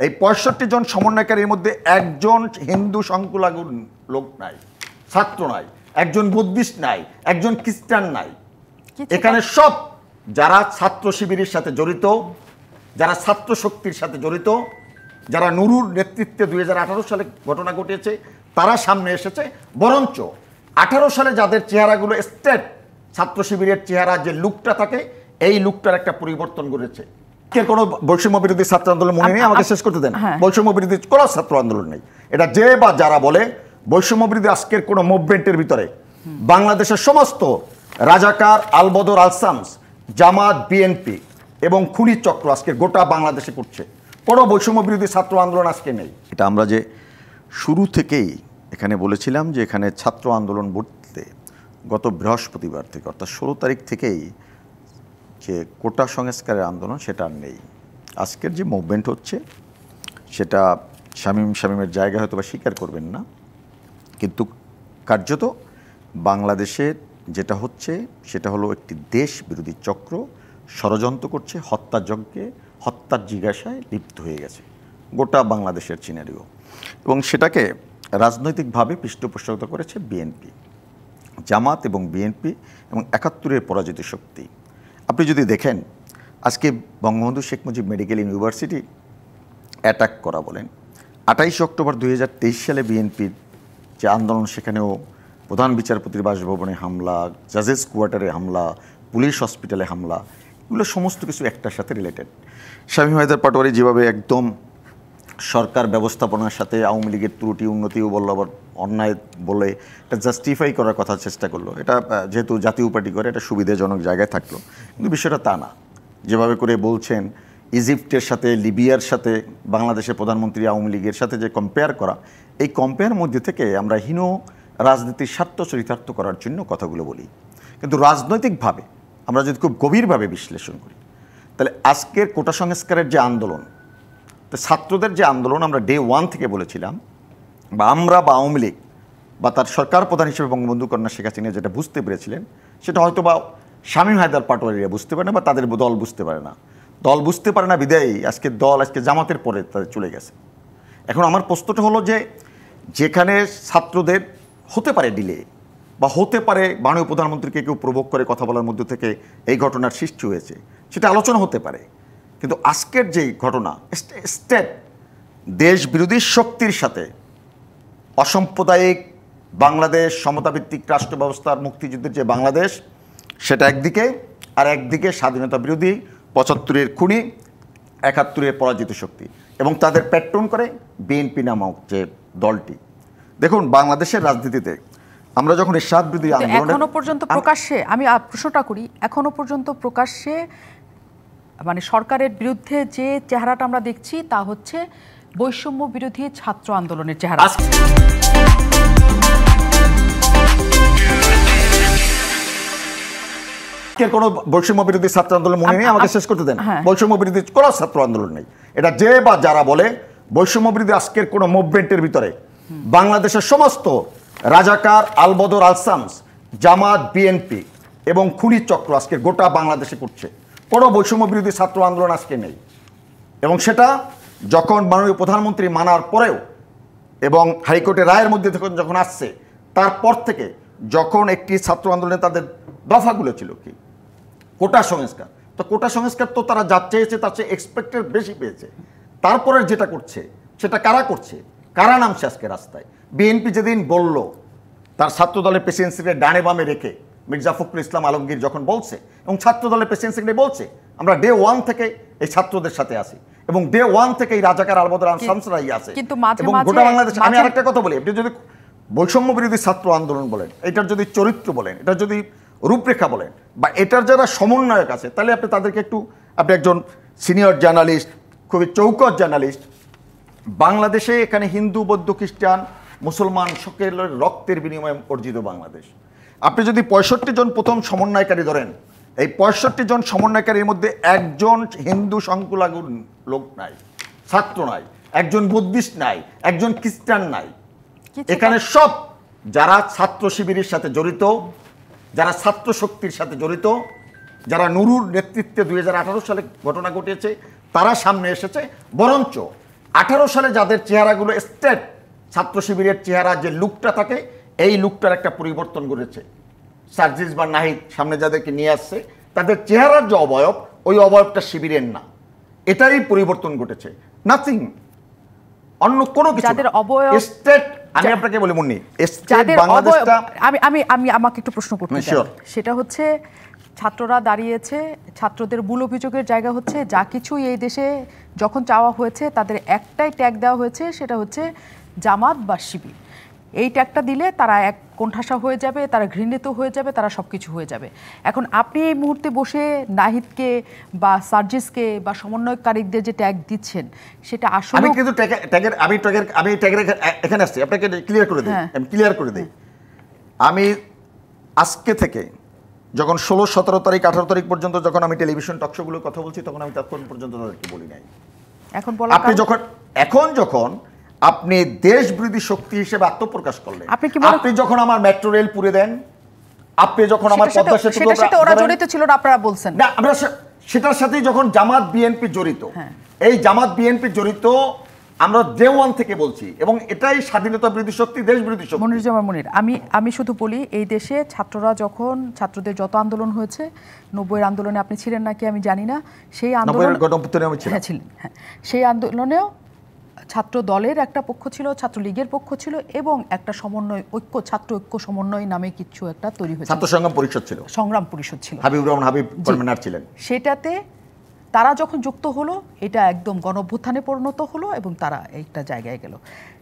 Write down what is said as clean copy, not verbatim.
এই ৬৫ জন সমন্বয়কারীর মধ্যে একজন হিন্দু সংখ্যালঘু লোক নাই, ছাত্র নাই, একজন বুদ্ধিস্ট নাই, একজন খ্রিস্টান নাই। এখানে সব যারা ছাত্র শিবিরের সাথে জড়িত, যারা ছাত্র শক্তির সাথে জড়িত, যারা নুরুর নেতৃত্বে ২০১৮ সালে ঘটনা ঘটিয়েছে তারা সামনে এসেছে। বরঞ্চ ১৮ সালে যাদের চেহারাগুলো স্টেট ছাত্র শিবিরের চেহারা যে লুকটা থাকে, এই লুকটার একটা পরিবর্তন ঘটেছে। কে কোনো বৈষম্য বিরোধী ছাত্র আন্দোলন মনে নেই, আমাকে শেষ করতে দেন। বৈষম্য বিরোধী কোনো ছাত্র আন্দোলন নেই। এটা যে বা যারা বলে বৈষম্য বিরোধী আজকের কোনো মুভমেন্টের ভিতরে বাংলাদেশের সমস্ত রাজাকার, আলবদর, আলসামস, জামাত, বিএনপি এবং খুনি চক্র আজকে গোটা বাংলাদেশে করছে। কোনো বৈষম্য বিরোধী ছাত্র আন্দোলন আজকে নেই। এটা আমরা যে শুরু থেকেই এখানে বলেছিলাম যে এখানে ছাত্র আন্দোলন বলতে গত বৃহস্পতিবার থেকে অর্থাৎ ১৬ তারিখ থেকেই যে কোটা সংস্কারের আন্দোলন সেটা আর নেই। আজকের যে মুভমেন্ট হচ্ছে সেটা শামীমের জায়গায় হয়তো বা স্বীকার করবেন না, কিন্তু কার্যত বাংলাদেশের যেটা হচ্ছে সেটা হলো একটি দেশ বিরোধী চক্র ষড়যন্ত্র করছে, হত্যাযজ্ঞে, হত্যার জিজ্ঞাসায় লিপ্ত হয়ে গেছে গোটা বাংলাদেশের সিনারিও, এবং সেটাকে রাজনৈতিকভাবে পৃষ্ঠপোষকতা করেছে বিএনপি, জামাত এবং বিএনপি এবং ৭১-এর পরাজিত শক্তি। আপনি যদি দেখেন আজকে Bangabandhu Sheikh Mujib medical university attack করা বলেন, ২৮ অক্টোবর ২০২৩ সালে বিএনপির যে আন্দোলন সেখানেও প্রধান বিচারপতির বাসভবনে হামলা, জাজেস কোয়ার্টারে হামলা, পুলিশ হসপিটালে হামলা, এগুলো সমস্ত কিছু একটার সাথে রিলেটেড। শামীম হায়দার পাটোয়ারি যেভাবে একদম সরকার ব্যবস্থাপনার সাথে আওয়ামী লীগের ত্রুটি উন্নতিও বলল, আবার অন্যায় বলে এটা জাস্টিফাই করার কথা চেষ্টা করলো। এটা যেহেতু জাতীয় পার্টি করে এটা সুবিধাজনক জায়গায় থাকলো, কিন্তু বিষয়টা তা না। যেভাবে করে বলছেন ইজিপ্টের সাথে, লিবিয়ার সাথে বাংলাদেশের প্রধানমন্ত্রী আওয়ামী লীগের সাথে যে কম্পেয়ার করা, এই কম্পেয়ার মধ্যে থেকে আমরা হীন রাজনীতির স্বার্থ চরিতার্থ করার জন্য কথাগুলো বলি। কিন্তু রাজনৈতিকভাবে আমরা যদি খুব গভীরভাবে বিশ্লেষণ করি তাহলে আজকের কোটা সংস্কারের যে আন্দোলন, ছাত্রদের যে আন্দোলন আমরা ডে 1 থেকে বলেছিলাম, বা আমরা বা আওয়ামী লীগ বা তার সরকার প্রধান হিসেবে বঙ্গবন্ধু কন্যা শেখ হাসিনা যেটা বুঝতে পেরেছিলেন সেটা হয়তো বা শামীম হায়দার পাটোয়ারিরা বুঝতে পারে না, বা তাদের দল বুঝতে পারে না। দল বুঝতে পারে না বিদায়ী আজকে জামাতের পরে তাদের চলে গেছে। এখন আমার প্রশ্নটা হলো যে যেখানে ছাত্রদের হতে পারে ডিলে, বা হতে পারে মাননীয় প্রধানমন্ত্রীকে কেউ প্রভোগ করে কথা বলার মধ্যে থেকে এই ঘটনার সৃষ্টি হয়েছে, সেটা আলোচনা হতে পারে। কিন্তু আজকের যে ঘটনা, স্টেট দেশ বিরোধী শক্তির সাথে অসাম্প্রদায়িক বাংলাদেশ, সমতাভিত্তিক রাষ্ট্র ব্যবস্থার মুক্তিযুদ্ধের যে বাংলাদেশ সেটা একদিকে, আর একদিকে স্বাধীনতা বিরোধী ৭৫-এর খুনি, ৭১-এর পরাজিত শক্তি, এবং তাদের প্যাট্রন করে বিএনপি নামক যে দলটি। দেখুন বাংলাদেশের রাজনীতিতে আমরা যখন এরশাদ বিরোধী আন্দোলন, এখনো পর্যন্ত প্রকাশ্যে, আমি প্রশ্নটা করি, এখনো পর্যন্ত প্রকাশ্যে মানে সরকারের বিরুদ্ধে যে চেহারাটা আমরা দেখছি তা হচ্ছে বৈষম্য বিরোধী ছাত্র আন্দোলনের চেহারা। কোনো বৈষম্য বিরোধী ছাত্র আন্দোলন মনে নেই, আমাকে শেষ করতে দেন। বৈষম্য বিরোধী কোনো ছাত্র আন্দোলন নেই। এটা যে বা যারা বলে বৈষম্য বিরোধী আজকের কোনো মুভমেন্টের ভিতরে বাংলাদেশের সমস্ত রাজাকার, আলবদর, আলসামস, জামাত, বিএনপি এবং খুনি চক্র আজকে গোটা বাংলাদেশে করছে। কোনো বৈষম্য বিরোধী ছাত্র আন্দোলন আজকে নেই। এবং সেটা যখন মাননীয় প্রধানমন্ত্রী মানার পরেও এবং হাইকোর্টের রায়ের মধ্যে যখন আসছে, তারপর থেকে যখন একটি ছাত্র আন্দোলনে তাদের দফাগুলো ছিল কি কোটা সংস্কার, তো কোটা সংস্কার তো তারা যা চেয়েছে তার চেয়ে এক্সপেক্টেড বেশি পেয়েছে। তারপরে যেটা করছে সেটা কারা করছে, কারা নামছে আজকে রাস্তায়? বিএনপি যেদিন বলল তার ছাত্র দলের প্রেসিডেন্সিকে ডানে বামে রেখে মির্জা ফখরুল ইসলাম আলমগীর যখন বলছে, এবং ছাত্র দলের প্রেসিডেন্সিকে বলছে আমরা ডে 1 থেকে এই ছাত্রদের সাথে আছি, এবং ডে 1 থেকে এই রাজাকার, আলবদর, আনসামসরাই আছে, এবং গোটা বাংলাদেশ। আমি আরেকটা কথা বলি, আপনি যদি বৈষম্য বিরোধী ছাত্র আন্দোলন বলেন, এটার যদি চরিত্র বলেন, এটার যদি রূপরেখা বলেন, বা এটার যারা সমন্বয়ক আছে, তাহলে আপনি তাদেরকে একটু, আপনি একজন সিনিয়র জার্নালিস্ট, খুবই চৌকস জার্নালিস্ট, বাংলাদেশে এখানে হিন্দু, বৌদ্ধ, খ্রিস্টান, মুসলমান সকলের রক্তের বিনিময়ে অর্জিত বাংলাদেশ। আপনি যদি ৬৫ জন প্রথম সমন্বয়কারী ধরেন, এই ৬৫ জন সমন্বয়কারীর মধ্যে একজন হিন্দু সংখ্যালঘু লোক নাই, ছাত্র নাই, একজন বুদ্ধিস্ট নাই, একজন খ্রিস্টান নাই। এখানে সব যারা ছাত্র শিবিরের সাথে জড়িত, যারা ছাত্র শক্তির সাথে জড়িত, যারা নুরুর নেতৃত্বে ২০১৮ সালে ঘটনা ঘটিয়েছে তারা সামনে এসেছে। বরঞ্চ 18 সালে যাদের চেহারাগুলো স্টেট ছাত্র শিবিরের চেহারা যে লুকটা থাকে, এই লুকটার একটা পরিবর্তন ঘটেছে। সার্জিস বা নাহিদ সামনে যাদেরকে নিয়ে আসছে, তাদের চেহারার যে অবয়ব, ওই অবয়বটা শিবিরের না, এটারই পরিবর্তন ঘটেছে, নাথিং, অন্য কোনো কিছু। যাদের অবয়ব স্টেট, আমি আপনাকে বলি মুন্নি, স্টেট যাদের বাংলাদেশটা, আমি আমাকে একটু প্রশ্ন করতে চাই। Sure. সেটা হচ্ছে ছাত্ররা দাঁড়িয়েছে, ছাত্রদের মূল অভিযোগের জায়গা হচ্ছে যা কিছুই এই দেশে যখন চাওয়া হয়েছে তাদের একটাই ট্যাগ দেওয়া হয়েছে, সেটা হচ্ছে জামাত বা শিবির। এই ট্যাগটা দিলে তারা এক কোণঠাসা হয়ে যাবে, তারা ঘৃণিত হয়ে যাবে, তারা সব কিছু হয়ে যাবে। এখন আপনি এই মুহূর্তে বসে নাহিদকে বা সার্জিসকে বা সমন্বয়কারীদের যে ট্যাগ দিচ্ছেন, সেটা আসলে আমি কিন্তু ট্যাগের এখানে আসছি, আপনাকে ক্লিয়ার করে দিই, আমি ক্লিয়ার করে দিই। আমি আজকে থেকে যখন 16, 17 তারিখ, 18 তারিখ পর্যন্ত যখন আমি টেলিভিশন টকশোগুলোর কথা বলছি, তখন আমি তখন পর্যন্ত তাদেরকে বলি নাই। এখন বলা আপনি যখন আপনি দেশ বিরোধী শক্তি হিসেবে আত্মপ্রকাশ করলেন, আপনি যখন আমার মেট্রো রেল পুড়ে দেন, আপনি যখন আমার পদ্মা সেতু, সেটার সাথে ওরা জড়িত ছিল না আপনারা বলছেন না, আমরা সেটার সাথে যখন জামাত বিএনপি জড়িত, এই জামাত বিএনপি জড়িত আমরা ডে ওয়ান থেকে বলছি, এবং এটাই স্বাধীনতা বিরোধী শক্তি, দেশ বিরোধী শক্তি। মনিরুজ্জামান মনির, আমি শুধু বলি, এই দেশে ছাত্রদের যত আন্দোলন হয়েছে, 90-এর আন্দোলনে আপনি ছিলেন নাকি আমি জানি না, সেই আন্দোলন ছিলেন, হ্যাঁ, সেই আন্দোলনেও ছাত্র দলের একটা পক্ষ ছিল, ছাত্রলীগের পক্ষ ছিল, এবং একটা সমন্বয় ঐক্য, ছাত্র ঐক্য সমন্বয় নামে কিছু একটা তৈরি হয়েছে, ছাত্র সংগ্রাম পরিষদ ছিল, সংগ্রাম পরিষদ ছিল, হাবিবুর রহমান হাবিব কনভেনার ছিলেন। সেটাতে তারা যখন যুক্ত হলো, এটা একদম গণঅভ্যুত্থানে পরিণত হলো এবং তারা একটা জায়গায় গেল।